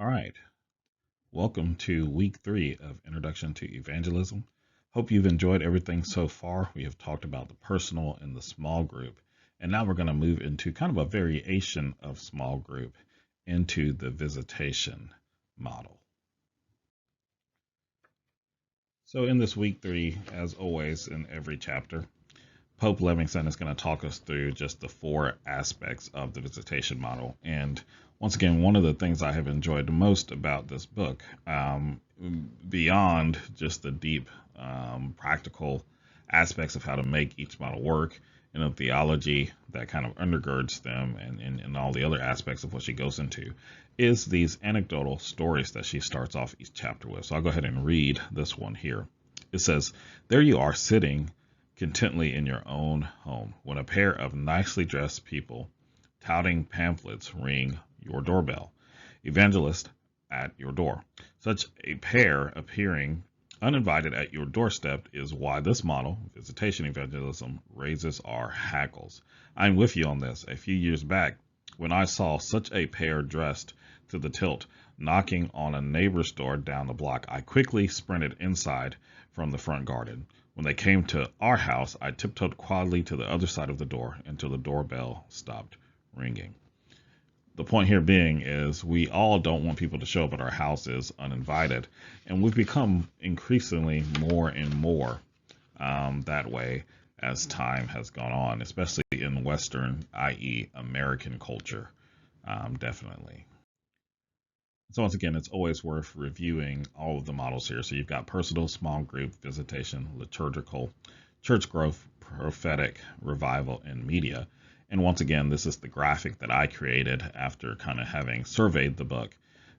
All right. Welcome to week 3 of Introduction to Evangelism. Hope you've enjoyed everything so far. We have talked about the personal and the small group. And now we're going to move into kind of a variation of small group into the visitation model. So in this week 3, as always in every chapter, Pope Livingston is going to talk us through just the 4 aspects of the visitation model. And once again, one of the things I have enjoyed the most about this book, beyond just the deep practical aspects of how to make each model work, and the theology that kind of undergirds them and all the other aspects of what she goes into, is these anecdotal stories that she starts off each chapter with. So I'll go ahead and read this one here. It says, "There you are sitting contently in your own home when a pair of nicely dressed people touting pamphlets ring your doorbell. Evangelist at your door. Such a pair appearing uninvited at your doorstep is why this model, visitation evangelism, raises our hackles. I'm with you on this. A few years back, when I saw such a pair dressed to the tilt knocking on a neighbor's door down the block, I quickly sprinted inside from the front garden. When they came to our house, I tiptoed quietly to the other side of the door until the doorbell stopped ringing." The point here being is we all don't want people to show up at our houses uninvited, and we've become increasingly more and more that way as time has gone on, especially in Western, i.e. American culture, definitely. So once again, it's always worth reviewing all of the models here. So you've got personal, small group, visitation, liturgical, church growth, prophetic, revival, and media. And once again, this is the graphic that I created after kind of having surveyed the book,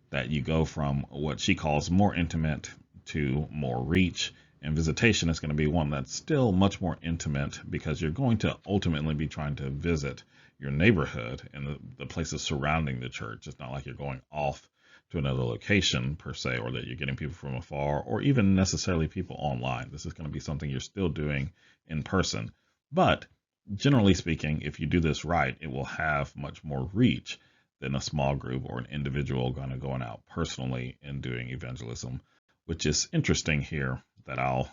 that you go from what she calls more intimate to more reach. And visitation is going to be one that's still much more intimate because you're going to ultimately be trying to visit your neighborhood and the places surrounding the church. It's not like you're going off to another location per se, or that you're getting people from afar, or even necessarily people online. This is going to be something you're still doing in person. But generally speaking, if you do this right, it will have much more reach than a small group or an individual kind of going out personally and doing evangelism, which is interesting here that I'll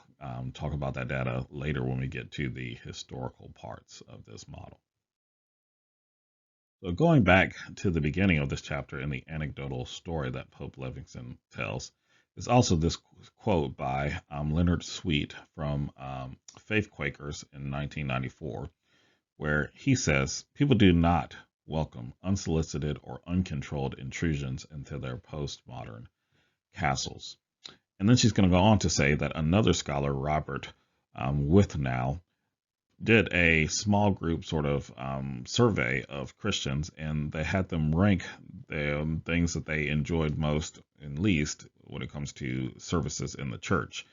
talk about that data later when we get to the historical parts of this model. So going back to the beginning of this chapter and the anecdotal story that Pope Livingston tells, is also this quote by Leonard Sweet from Faith Quakers in 1994, where he says, "People do not welcome unsolicited or uncontrolled intrusions into their postmodern castles." And then she's going to go on to say that another scholar, Robert Withnow, did a small group sort of survey of Christians, and they had them rank the things that they enjoyed most and least when it comes to services in the church.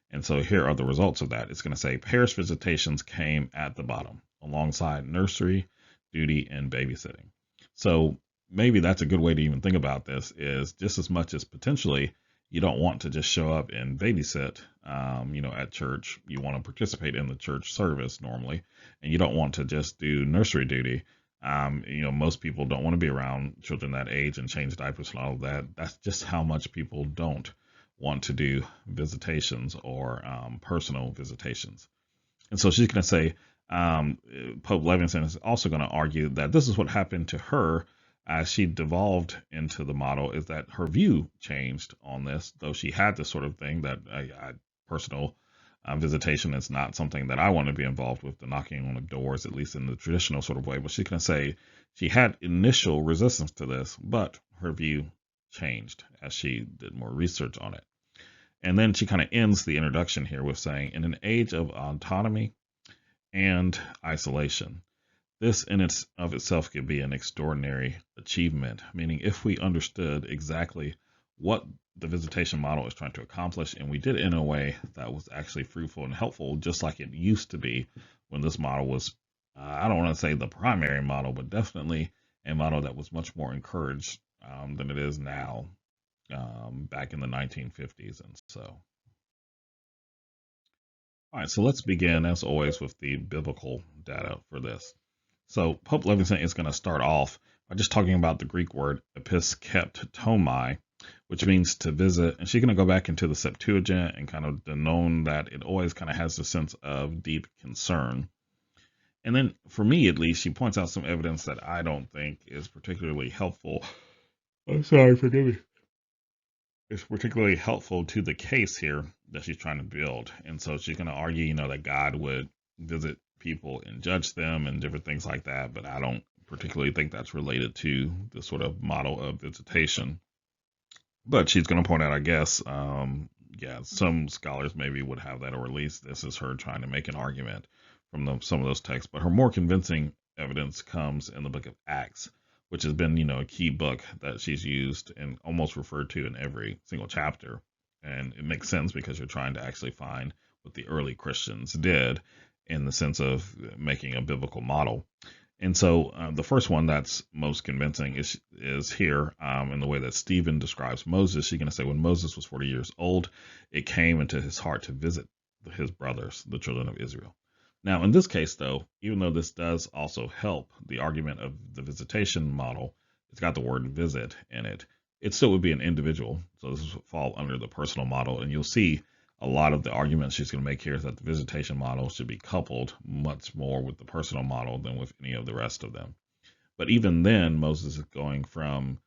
And so here are the results of that. It's going to say parish visitations came at the bottom, alongside nursery, duty, and babysitting. So maybe that's a good way to even think about this, is just as much as potentially you don't want to just show up and babysit, at church. You want to participate in the church service normally, and you don't want to just do nursery duty. Most people don't want to be around children that age and change diapers and all of that. That's just how much people don't want to do visitations or personal visitations. And so she's going to say, Pope Livingston is also going to argue that this is what happened to her as she devolved into the model, is that her view changed on this, though she had this sort of thing that personal visitation is not something that I want to be involved with, the knocking on the doors, at least in the traditional sort of way. But she's going to say she had initial resistance to this, but her view changed as she did more research on it. And then she kind of ends the introduction here with saying, in an age of autonomy and isolation, this in of itself could be an extraordinary achievement, meaning if we understood exactly what the visitation model is trying to accomplish, and we did it in a way that was actually fruitful and helpful, just like it used to be when this model was, I don't want to say the primary model, but definitely a model that was much more encouraged than it is now, back in the 1950s. And so, all right, so let's begin, as always, with the biblical data for this. So Pope Livingston is going to start off by just talking about the Greek word episkeptomai, which means to visit. And she's going to go back into the Septuagint and kind of denote that it always kind of has a sense of deep concern. And then, for me at least, she points out some evidence that I don't think is particularly helpful. I'm sorry, forgive me. It's particularly helpful to the case here that she's trying to build. And so she's going to argue, that God would visit people and judge them and different things like that. But I don't particularly think that's related to the sort of model of visitation. But she's going to point out, I guess, some scholars maybe would have that, or at least this is her trying to make an argument from some of those texts. But her more convincing evidence comes in the book of Acts, which has been, a key book that she's used and almost referred to in every single chapter. And it makes sense because you're trying to actually find what the early Christians did in the sense of making a biblical model. And so the first one that's most convincing is here in the way that Stephen describes Moses. She's going to say, when Moses was 40 years old, it came into his heart to visit his brothers, the children of Israel. Now, in this case, though, even though this does also help the argument of the visitation model, it's got the word visit in it. It still would be an individual. So this would fall under the personal model. And you'll see a lot of the arguments she's going to make here is that the visitation model should be coupled much more with the personal model than with any of the rest of them. But even then, Moses is going from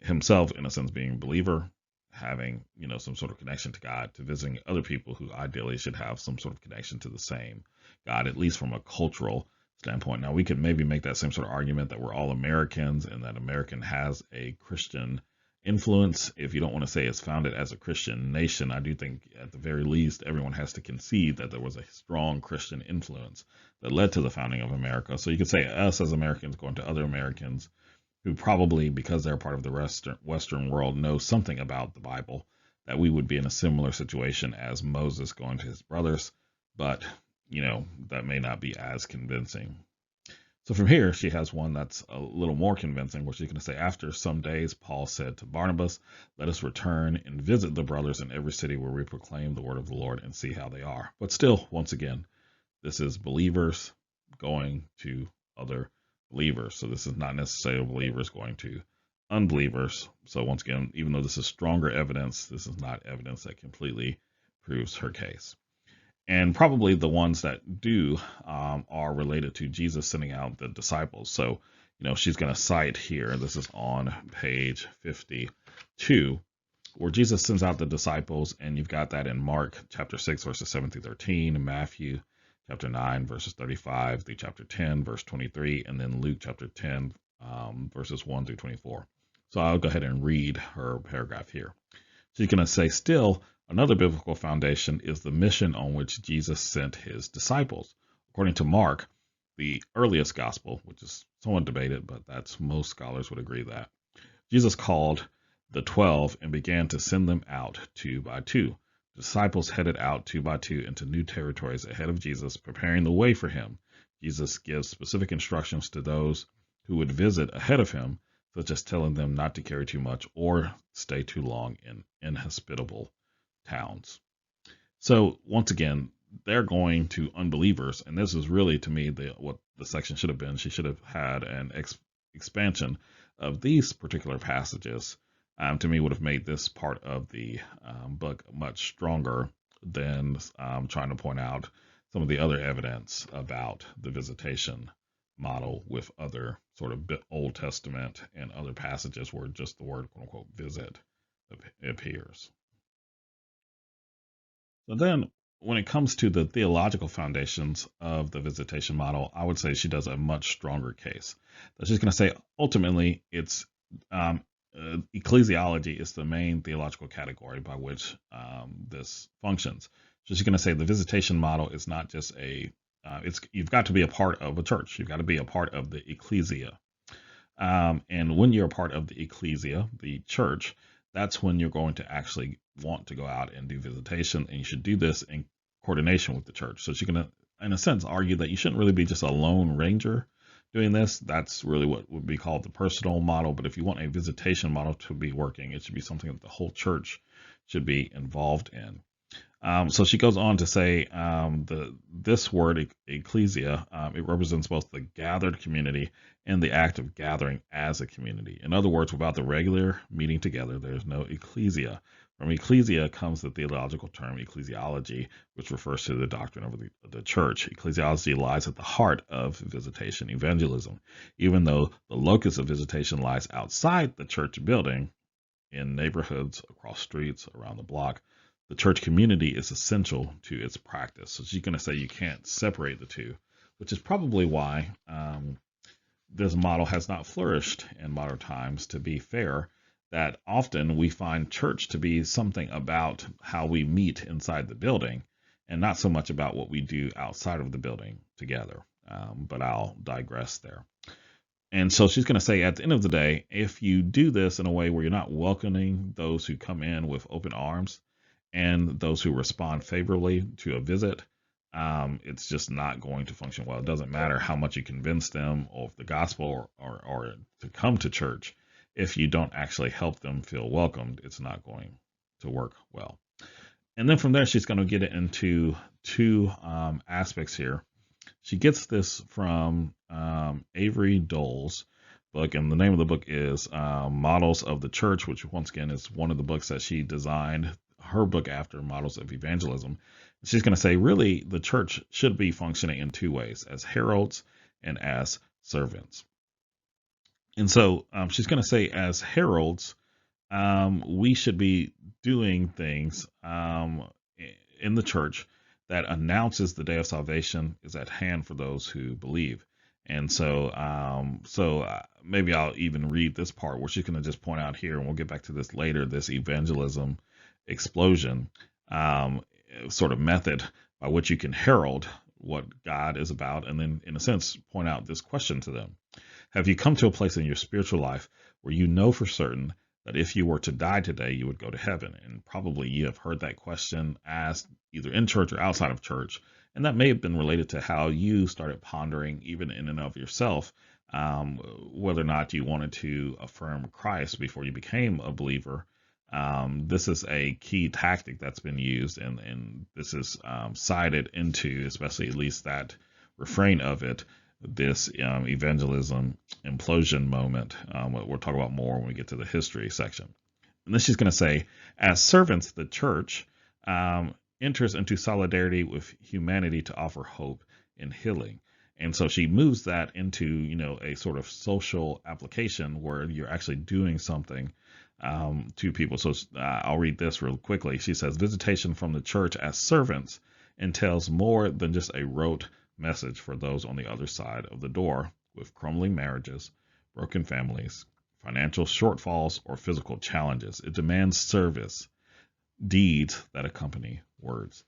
himself, in a sense, being a believer, having, some sort of connection to God, to visiting other people who ideally should have some sort of connection to the same God, at least from a cultural standpoint. Now, we could maybe make that same sort of argument that we're all Americans and that American has a Christian influence. If you don't want to say it's founded as a Christian nation, I do think at the very least everyone has to concede that there was a strong Christian influence that led to the founding of America. So you could say us as Americans going to other Americans who probably, because they're part of the Western world, know something about the Bible, that we would be in a similar situation as Moses going to his brothers. But, that may not be as convincing. So from here, she has one that's a little more convincing, where she's going to say, after some days, Paul said to Barnabas, let us return and visit the brothers in every city where we proclaim the word of the Lord and see how they are. But still, once again, this is believers going to other believers. So this is not necessarily believers going to unbelievers. So once again, even though this is stronger evidence, this is not evidence that completely proves her case. And probably the ones that do are related to Jesus sending out the disciples. So, she's going to cite here, this is on page 52, where Jesus sends out the disciples, and you've got that in Mark chapter 6, verses 7 through 13, Matthew chapter 9, verses 35 through chapter 10, verse 23, and then Luke chapter 10, verses 1 through 24. So I'll go ahead and read her paragraph here. She's going to say, still, another biblical foundation is the mission on which Jesus sent his disciples. According to Mark, the earliest gospel, which is somewhat debated, but that's most scholars would agree that Jesus called the 12 and began to send them out 2 by 2. The disciples headed out 2 by 2 into new territories ahead of Jesus, preparing the way for him. Jesus gives specific instructions to those who would visit ahead of him, such as telling them not to carry too much or stay too long in inhospitable towns. So once again, they're going to unbelievers, and this is really, to me, what the section should have been. She should have had an expansion of these particular passages. To me, would have made this part of the book much stronger than trying to point out some of the other evidence about the visitation model with other sort of Old Testament and other passages where just the word quote unquote visit appears. So then when it comes to the theological foundations of the visitation model, I would say she does a much stronger case. That she's going to say ultimately it's ecclesiology is the main theological category by which this functions. So she's going to say the visitation model is not just you've got to be a part of a church. You've got to be a part of the ecclesia. And when you're a part of the ecclesia, the church, that's when you're going to actually want to go out and do visitation. And you should do this in coordination with the church. So she's going to, in a sense, argue that you shouldn't really be just a lone ranger doing this. That's really what would be called the personal model. But if you want a visitation model to be working, it should be something that the whole church should be involved in. So she goes on to say this word ecclesia, it represents both the gathered community and the act of gathering as a community. In other words, without the regular meeting together, there's no ecclesia. From ecclesia comes the theological term ecclesiology, which refers to the doctrine of the church. Ecclesiology lies at the heart of visitation evangelism. Even though the locus of visitation lies outside the church building, in neighborhoods, across streets, around the block, the church community is essential to its practice. So she's going to say you can't separate the two, which is probably why this model has not flourished in modern times, to be fair, that often we find church to be something about how we meet inside the building and not so much about what we do outside of the building together. But I'll digress there. And so she's going to say at the end of the day, if you do this in a way where you're not welcoming those who come in with open arms and those who respond favorably to a visit, it's just not going to function well. It doesn't matter how much you convince them of the gospel or to come to church. If you don't actually help them feel welcomed, it's not going to work well. And then from there, she's going to get into two aspects here. She gets this from Avery Dole's book, and the name of the book is Models of the Church, which once again is one of the books that she designed her book after, Models of Evangelism. She's going to say, really, the church should be functioning in two ways, as heralds and as servants. And so she's going to say, as heralds, we should be doing things in the church that announces the day of salvation is at hand for those who believe. And so maybe I'll even read this part where she's going to just point out here, and we'll get back to this later, this evangelism explosion sort of method by which you can herald what God is about, and then, in a sense, point out this question to them. Have you come to a place in your spiritual life where you know for certain that if you were to die today, you would go to heaven? And probably you have heard that question asked either in church or outside of church. And that may have been related to how you started pondering, even in and of yourself, whether or not you wanted to affirm Christ before you became a believer. This is a key tactic that's been used, and this is cited into, especially at least that refrain of it, this evangelism implosion moment. We'll talk about more when we get to the history section. And then she's going to say, as servants, the church enters into solidarity with humanity to offer hope and healing. And so she moves that into, a sort of social application where you're actually doing something to people. So I'll read this real quickly. She says, visitation from the church as servants entails more than just a rote message for those on the other side of the door with crumbling marriages, broken families, financial shortfalls, or physical challenges. It demands service, deeds that accompany words.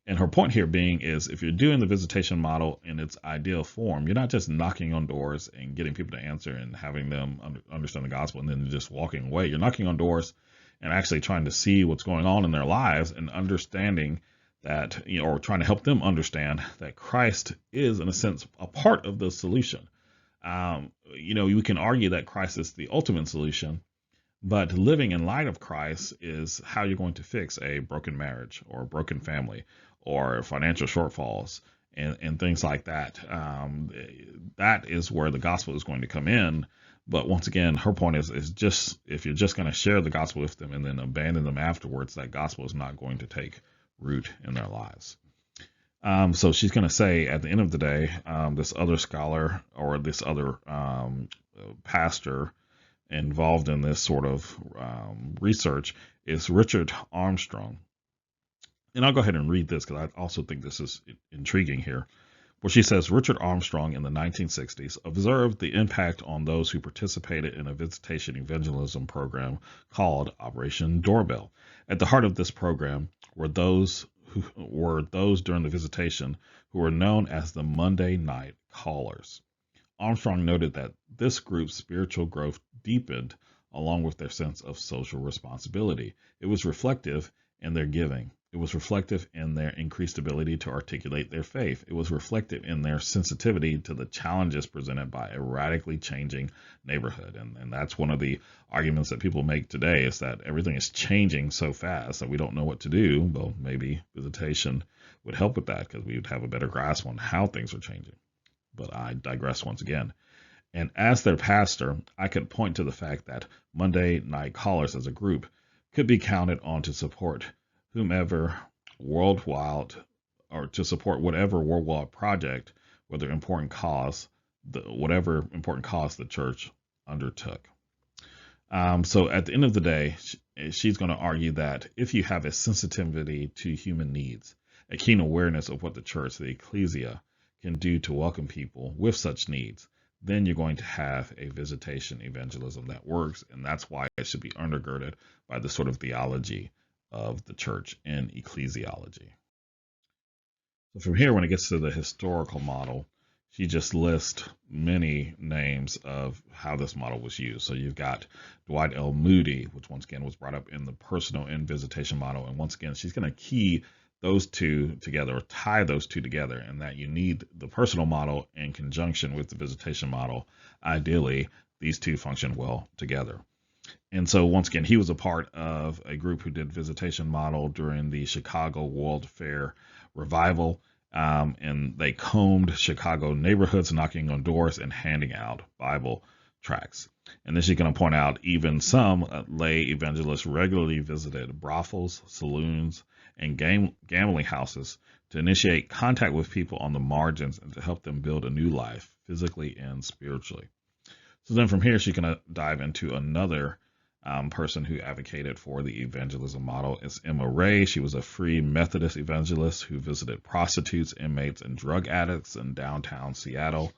And her point here being is, if you're doing the visitation model in its ideal form, you're not just knocking on doors and getting people to answer and having them understand the gospel and then just walking away. You're knocking on doors and actually trying to see what's going on in their lives and understanding that, or trying to help them understand that Christ is, in a sense, a part of the solution. You can argue that Christ is the ultimate solution, but living in light of Christ is how you're going to fix a broken marriage or a broken family or financial shortfalls and things like that. That is where the gospel is going to come in. But once again, her point is just, if you're just going to share the gospel with them and then abandon them afterwards, that gospel is not going to take root in their lives. So she's going to say, at the end of the day, this other scholar or this other pastor involved in this sort of research is Richard Armstrong. And I'll go ahead and read this because I also think this is intriguing here. Where she says, Richard Armstrong in the 1960s observed the impact on those who participated in a visitation evangelism program called Operation Doorbell. At the heart of this program were those during the visitation who were known as the Monday night callers. Armstrong noted that this group's spiritual growth deepened along with their sense of social responsibility. It was reflective in their giving. It was reflective in their increased ability to articulate their faith. It was reflective in their sensitivity to the challenges presented by a radically changing neighborhood. And that's one of the arguments that people make today, is that everything is changing so fast that we don't know what to do. Well, maybe visitation would help with that, because we would have a better grasp on how things are changing. But I digress once again. And as their pastor, I could point to the fact that Monday Night Callers as a group could be counted on to support whomever worldwide, or to support whatever worldwide project, whatever important cause the church undertook. So at the end of the day, she's going to argue that if you have a sensitivity to human needs, a keen awareness of what the church, the ecclesia, can do to welcome people with such needs, then you're going to have a visitation evangelism that works. And that's why it should be undergirded by the sort of theology of the church and ecclesiology. So from here, when it gets to the historical model, she just lists many names of how this model was used. So you've got Dwight L. Moody, which once again was brought up in the personal and visitation model. And once again, she's going to key those two together, or tie those two together, and that you need the personal model in conjunction with the visitation model. Ideally, these two function well together. And so once again, he was a part of a group who did visitation model during the Chicago World Fair revival. And they combed Chicago neighborhoods, knocking on doors and handing out Bible tracts. And then she's going to point out even some lay evangelists regularly visited brothels, saloons, and gambling houses to initiate contact with people on the margins and to help them build a new life, physically and spiritually. So then from here, she's going to dive into another person who advocated for the evangelism model. Is Emma Ray. She was a free Methodist evangelist who visited prostitutes, inmates, and drug addicts in downtown Seattle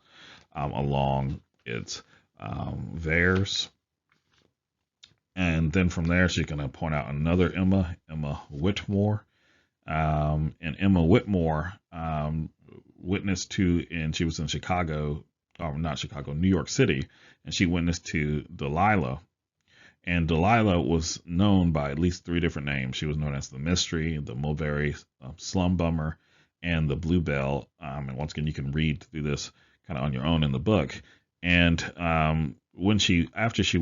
along its Vares. And then from there, she's going to point out another Emma Whitmore. And Emma Whitmore witnessed to, and she was in New York City, and she witnessed to Delilah. And Delilah was known by at least 3 different names. She was known as the Mystery, the Mulberry Slum Bummer, and the Bluebell. And once again, you can read through this kind of on your own in the book. And after she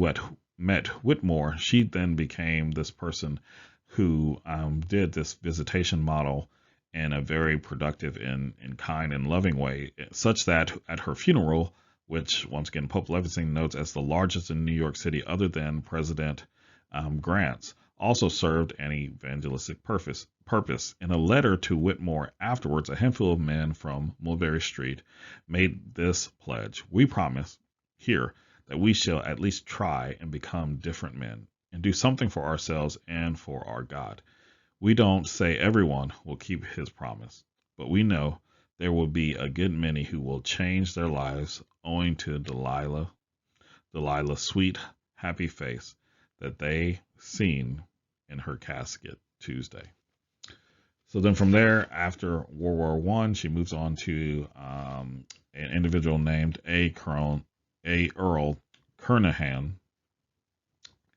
met Whitmore, she then became this person who did this visitation model in a very productive and kind and loving way, such that at her funeral, which once again Pope Levington notes as the largest in New York City other than President Grant's, also served an evangelistic purpose. In a letter to Whitmore afterwards, a handful of men from Mulberry Street made this pledge: "We promise here that we shall at least try and become different men and do something for ourselves and for our God. We don't say everyone will keep his promise, but we know there will be a good many who will change their lives owing to Delilah's sweet, happy face that they seen in her casket Tuesday." So then from there, after World War I, she moves on to an individual named A. Earl Kernahan.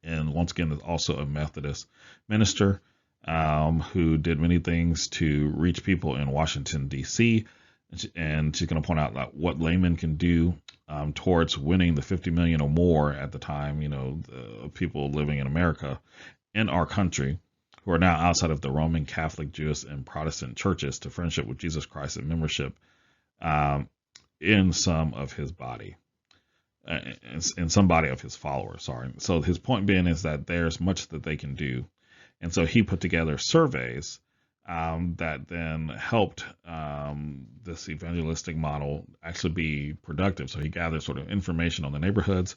And once again, is also a Methodist minister who did many things to reach people in Washington, D.C. And she's going to point out that what laymen can do towards winning the 50 million or more at the time, the people living in America, in our country, who are now outside of the Roman Catholic, Jewish, and Protestant churches, to friendship with Jesus Christ and membership in some of his body. In some body of his followers, sorry. So his point being is that there's much that they can do. And so he put together surveys that then helped this evangelistic model actually be productive. So he gathered sort of information on the neighborhoods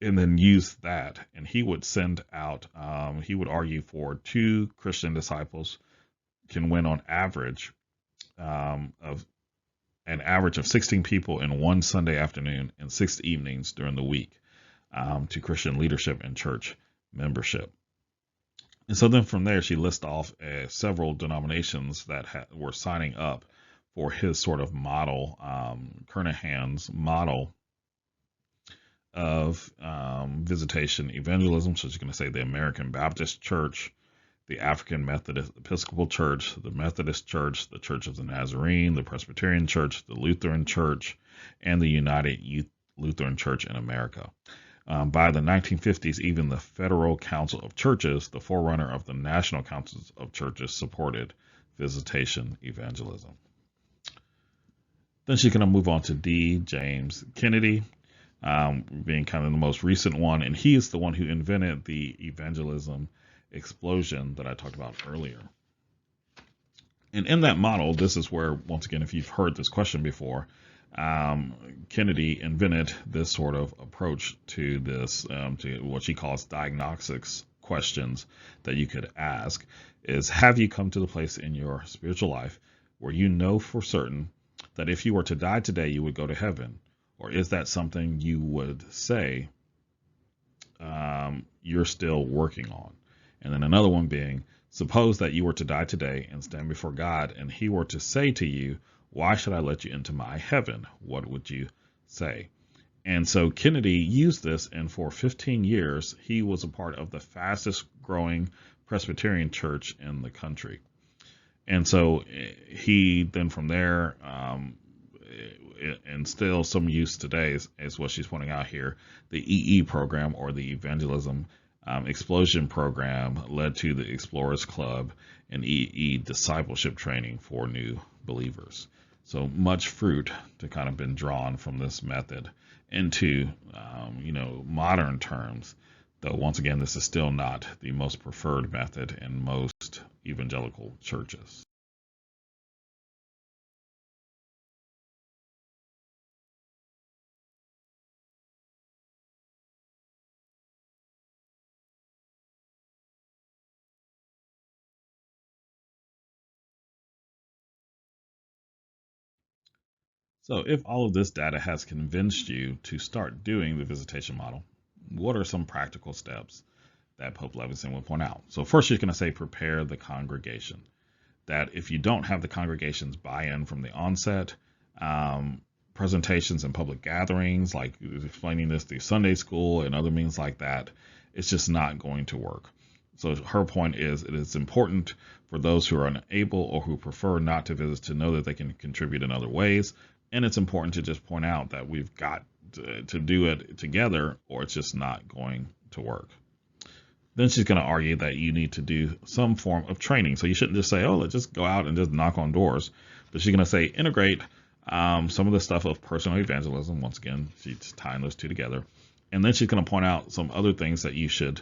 and then used that. And he would send out, he would argue for 2 Christian disciples can win on average an average of 16 people in one Sunday afternoon and 6 evenings during the week to Christian leadership and church membership. And so then from there, she lists off several denominations that were signing up for his sort of model, Kernahan's model of visitation evangelism. So she's going to say the American Baptist Church, the African Methodist Episcopal Church, the Methodist Church, the Church of the Nazarene, the Presbyterian Church, the Lutheran Church, and the United Youth Lutheran Church in America. By the 1950s, even the Federal Council of Churches, the forerunner of the National Councils of Churches, supported visitation evangelism. Then she's going to move on to D. James Kennedy, being kind of the most recent one, and he is the one who invented the evangelism explosion that I talked about earlier. And in that model, this is where, once again, if you've heard this question before, Kennedy invented this sort of approach to this, to what she calls diagnostics questions that you could ask, is have you come to the place in your spiritual life where you know for certain that if you were to die today, you would go to heaven? Or is that something you would say you're still working on? And then another one being, suppose that you were to die today and stand before God, and he were to say to you, why should I let you into my heaven? What would you say? And so Kennedy used this, and for 15 years, he was a part of the fastest growing Presbyterian church in the country. And so he then from there, and still some use today is what she's pointing out here, the EE program, or the Evangelism Explosion program, led to the Explorers Club and EE discipleship training for new believers. So much fruit to kind of been drawn from this method into, modern terms, though once again, this is still not the most preferred method in most evangelical churches. So if all of this data has convinced you to start doing the visitation model, what are some practical steps that Pope Levinson would point out? So first, she's going to say prepare the congregation. That if you don't have the congregation's buy-in from the onset, presentations and public gatherings, like explaining this through Sunday school and other means like that, it's just not going to work. So her point is it is important for those who are unable or who prefer not to visit to know that they can contribute in other ways. And it's important to just point out that we've got to do it together, or it's just not going to work. Then she's going to argue that you need to do some form of training. So you shouldn't just say, oh, let's just go out and just knock on doors. But she's going to say integrate some of the stuff of personal evangelism. Once again, she's tying those two together. And then she's going to point out some other things that you should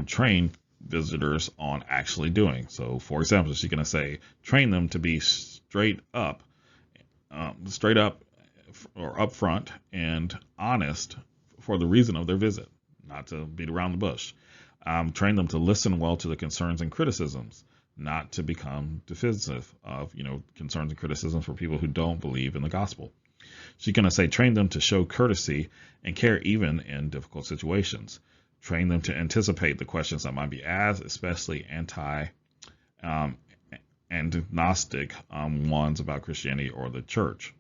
train visitors on actually doing. So, for example, she's going to say, train them to be straight up or upfront and honest for the reason of their visit, not to beat around the bush. Train them to listen well to the concerns and criticisms, not to become defensive of, concerns and criticisms for people who don't believe in the gospel. She's going to say, train them to show courtesy and care even in difficult situations. Train them to anticipate the questions that might be asked, especially agnostic ones about Christianity or the church.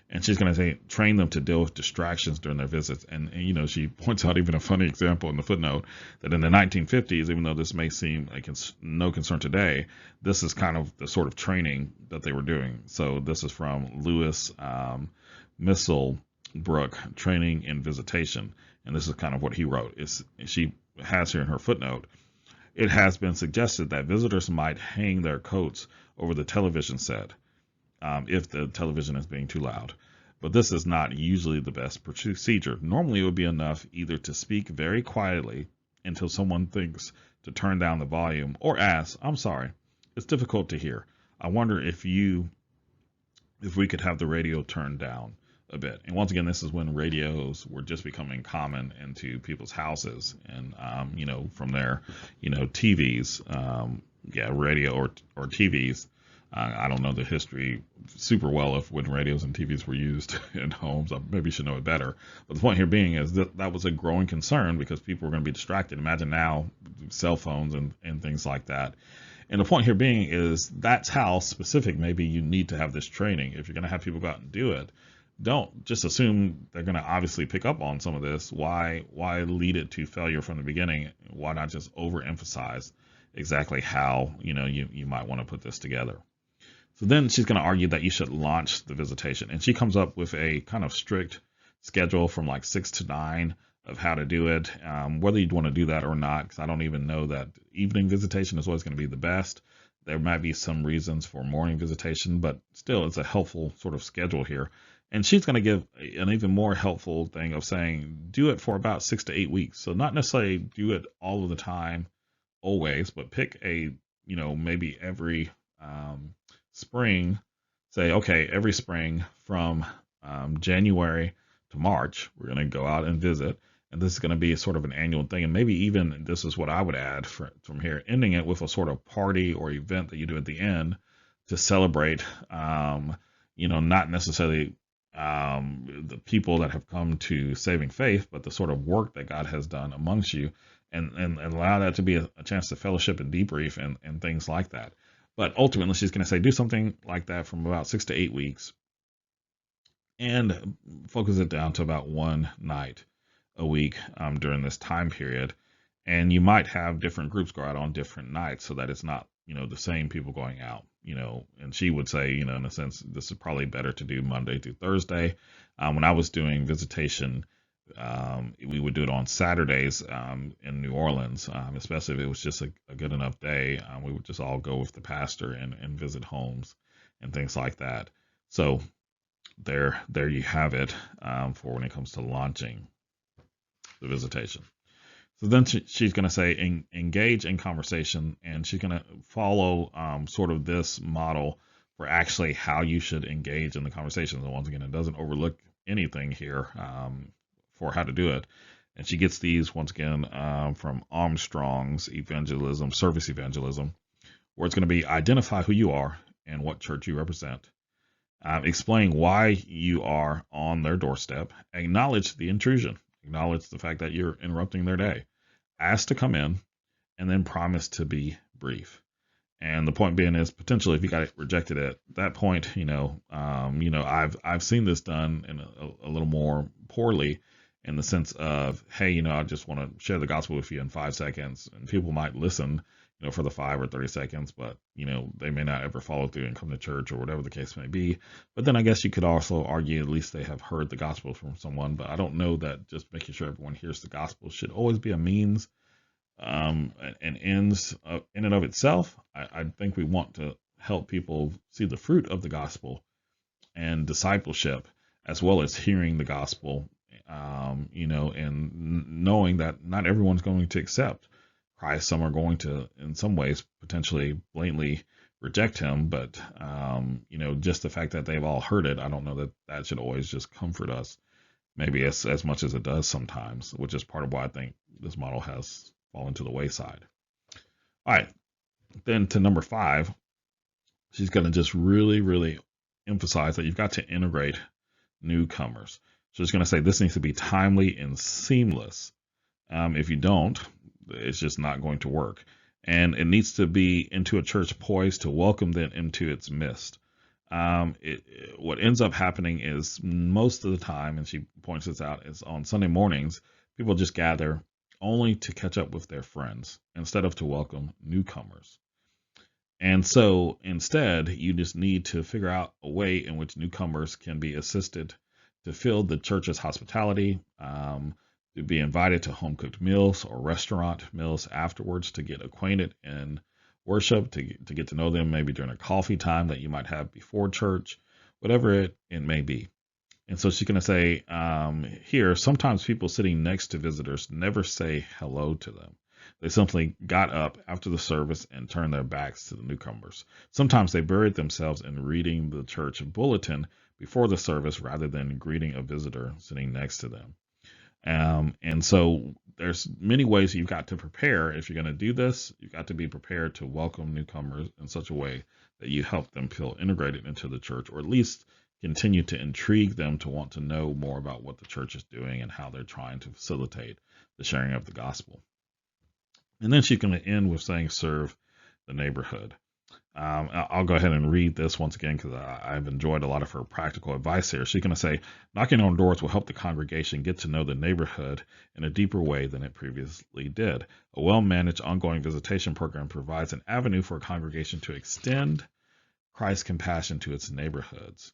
And she's going to say, train them to deal with distractions during their visits. And she points out even a funny example in the footnote that in the 1950s, even though this may seem like it's no concern today, this is kind of the sort of training that they were doing. So this is from Lewis Misselbrook, Training in Visitation. And this is kind of what he wrote. She has here in her footnote, it has been suggested that visitors might hang their coats over the television set if the television is being too loud. But this is not usually the best procedure. Normally, it would be enough either to speak very quietly until someone thinks to turn down the volume or ask, I'm sorry, it's difficult to hear. I wonder if we could have the radio turned down a bit. And once again, this is when radios were just becoming common into people's houses. And, from there, TVs, radio or TVs. I don't know the history super well of when radios and TVs were used in homes. I maybe should know it better. But the point here being is that was a growing concern because people were going to be distracted. Imagine now cell phones and things like that. And the point here being is that's how specific maybe you need to have this training. If you're going to have people go out and do it, don't just assume they're going to obviously pick up on some of this. Why lead it to failure from the beginning? Why not just overemphasize exactly how, you might want to put this together. So then she's going to argue that you should launch the visitation. And she comes up with a kind of strict schedule from like 6 to 9 of how to do it, whether you'd want to do that or not, because I don't even know that evening visitation is always going to be the best. There might be some reasons for morning visitation, but still it's a helpful sort of schedule here. And she's going to give an even more helpful thing of saying do it for about 6 to 8 weeks. So not necessarily do it all of the time, always, but pick a, maybe every spring, say, okay, every spring from January to March, we're going to go out and visit. And this is going to be sort of an annual thing. And maybe even this is what I would add from here, ending it with a sort of party or event that you do at the end to celebrate, not necessarily the people that have come to saving faith, but the sort of work that God has done amongst you, and allow that to be a chance to fellowship and debrief and things like that. But ultimately, she's going to say do something like that from about 6 to 8 weeks and focus it down to about one night a week during this time period. And you might have different groups go out on different nights so that it's not, the same people going out, and she would say, in a sense, this is probably better to do Monday through Thursday. When I was doing visitation, we would do it on Saturdays in New Orleans, especially if it was just a good enough day. We would just all go with the pastor and visit homes and things like that. So there you have it for when it comes to launching the visitation. So then she's going to say engage in conversation, and she's going to follow sort of this model for actually how you should engage in the conversation. And once again, it doesn't overlook anything here for how to do it. And she gets these once again from Armstrong's Evangelism, Service Evangelism, where it's going to be identify who you are and what church you represent. Explain why you are on their doorstep. Acknowledge the intrusion. Acknowledge the fact that you're interrupting their day. Ask to come in, and then promise to be brief. And the point being is potentially if you got it rejected at that point, I've seen this done in a little more poorly in the sense of, hey, I just want to share the gospel with you in 5 seconds, and people might listen, for the 5 or 30 seconds, but they may not ever follow through and come to church or whatever the case may be. But then I guess you could also argue at least they have heard the gospel from someone. But I don't know that just making sure everyone hears the gospel should always be a means and ends in and of itself. I think we want to help people see the fruit of the gospel and discipleship, as well as hearing the gospel, and knowing that not everyone's going to accept Christ. Some are going to, in some ways, potentially blatantly reject him, but just the fact that they've all heard it, I don't know that should always just comfort us, maybe as much as it does sometimes, which is part of why I think this model has fallen to the wayside. All right, then to number 5, she's going to just really, really emphasize that you've got to integrate newcomers. So she's going to say this needs to be timely and seamless. If you don't, it's just not going to work. And it needs to be into a church poised to welcome them into its midst. What ends up happening is most of the time, and she points this out, is on Sunday mornings, people just gather only to catch up with their friends instead of to welcome newcomers. And so instead, you just need to figure out a way in which newcomers can be assisted to feel the church's hospitality, to be invited to home-cooked meals or restaurant meals afterwards, to get acquainted in worship, to get to know them maybe during a coffee time that you might have before church, whatever it may be. And so she's going to say here, sometimes people sitting next to visitors never say hello to them. They simply got up after the service and turned their backs to the newcomers. Sometimes they buried themselves in reading the church bulletin before the service rather than greeting a visitor sitting next to them. And so there's many ways you've got to prepare. If you're going to do this, you've got to be prepared to welcome newcomers in such a way that you help them feel integrated into the church, or at least continue to intrigue them to want to know more about what the church is doing and how they're trying to facilitate the sharing of the gospel. And then she's going to end with saying, serve the neighborhood. I'll go ahead and read this once again because I've enjoyed a lot of her practical advice here. She's going to say, knocking on doors will help the congregation get to know the neighborhood in a deeper way than it previously did. A well-managed ongoing visitation program provides an avenue for a congregation to extend Christ's compassion to its neighborhoods.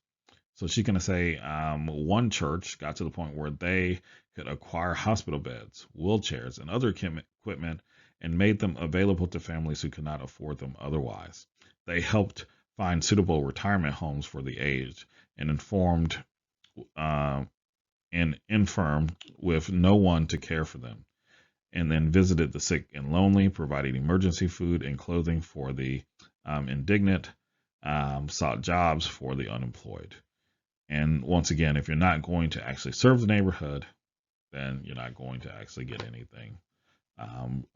So she's going to say one church got to the point where they could acquire hospital beds, wheelchairs, and other equipment and made them available to families who could not afford them otherwise. They helped find suitable retirement homes for the aged and infirm with no one to care for them, and then visited the sick and lonely, providing emergency food and clothing for the indigent, sought jobs for the unemployed. And once again, if you're not going to actually serve the neighborhood, then you're not going to actually get anything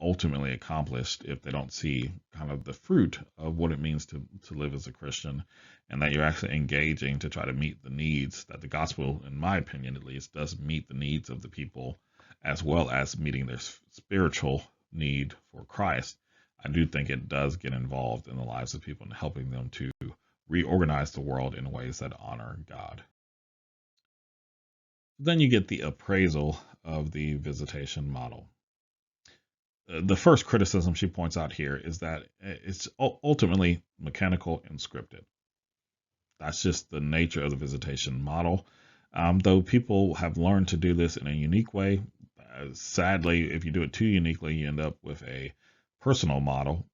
ultimately accomplished if they don't see kind of the fruit of what it means to live as a Christian, and that you're actually engaging to try to meet the needs that the gospel, in my opinion at least, does meet the needs of the people as well as meeting their spiritual need for Christ. I do think it does get involved in the lives of people and helping them to reorganize the world in ways that honor God. Then you get the appraisal of the visitation model. The first criticism she points out here is that it's ultimately mechanical and scripted. That's just the nature of the visitation model. Though people have learned to do this in a unique way, sadly, if you do it too uniquely, you end up with a personal model.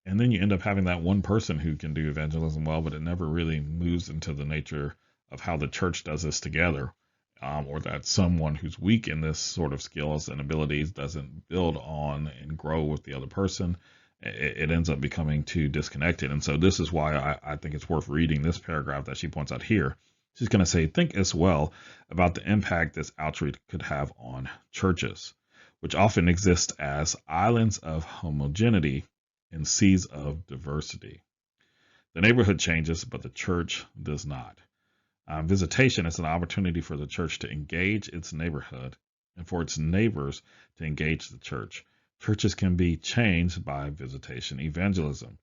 And then you end up having that one person who can do evangelism well, but it never really moves into the nature of how the church does this together. Or that someone who's weak in this sort of skills and abilities doesn't build on and grow with the other person. It ends up becoming too disconnected. And so this is why I think it's worth reading this paragraph that she points out here. She's going to say, think as well about the impact this outreach could have on churches, which often exist as islands of homogeneity and seas of diversity. The neighborhood changes, but the church does not. Visitation is an opportunity for the church to engage its neighborhood and for its neighbors to engage the church. Churches can be changed by visitation evangelism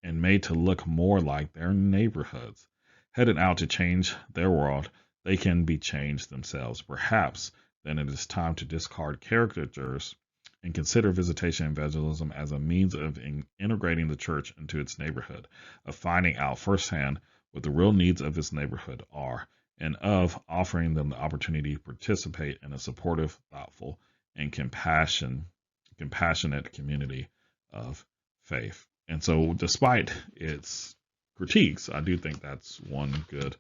and made to look more like their neighborhoods. Headed out to change their world, they can be changed themselves. Perhaps then it is time to discard caricatures and consider visitation evangelism as a means of integrating the church into its neighborhood, of finding out firsthand what the real needs of its neighborhood are, and of offering them the opportunity to participate in a supportive, thoughtful, and compassionate community of faith. And so despite its critiques, I do think that's one good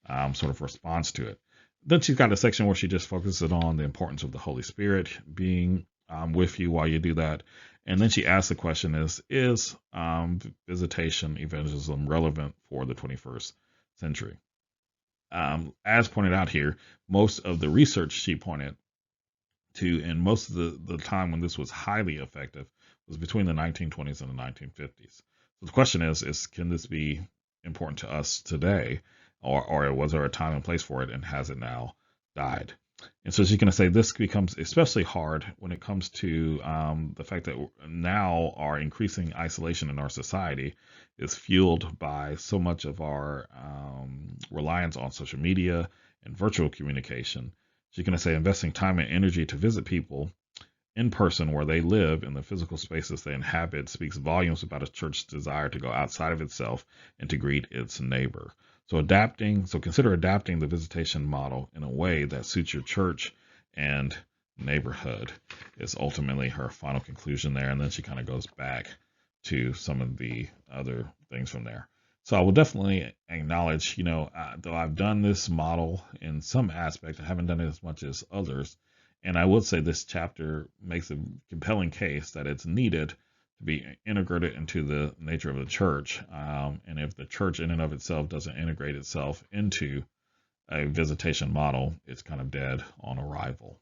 sort of response to it. Then she's got a section where she just focuses on the importance of the Holy Spirit being with you while you do that. And then she asks the question is visitation evangelism relevant for the 21st century? As pointed out here, most of the research she pointed to, and most of the time when this was highly effective, was between the 1920s and the 1950s. So the question is can this be important to us today? Or was there a time and place for it, and has it now died? And so she's going to say this becomes especially hard when it comes to the fact that now our increasing isolation in our society is fueled by so much of our reliance on social media and virtual communication. She's going to say investing time and energy to visit people in person where they live in the physical spaces they inhabit speaks volumes about a church's desire to go outside of itself and to greet its neighbor. So consider adapting the visitation model in a way that suits your church and neighborhood is ultimately her final conclusion there. And then she kind of goes back to some of the other things from there. So I will definitely acknowledge, though I've done this model in some aspect, I haven't done it as much as others. And I would say this chapter makes a compelling case that it's needed to be integrated into the nature of the church. And if the church in and of itself doesn't integrate itself into a visitation model, it's kind of dead on arrival.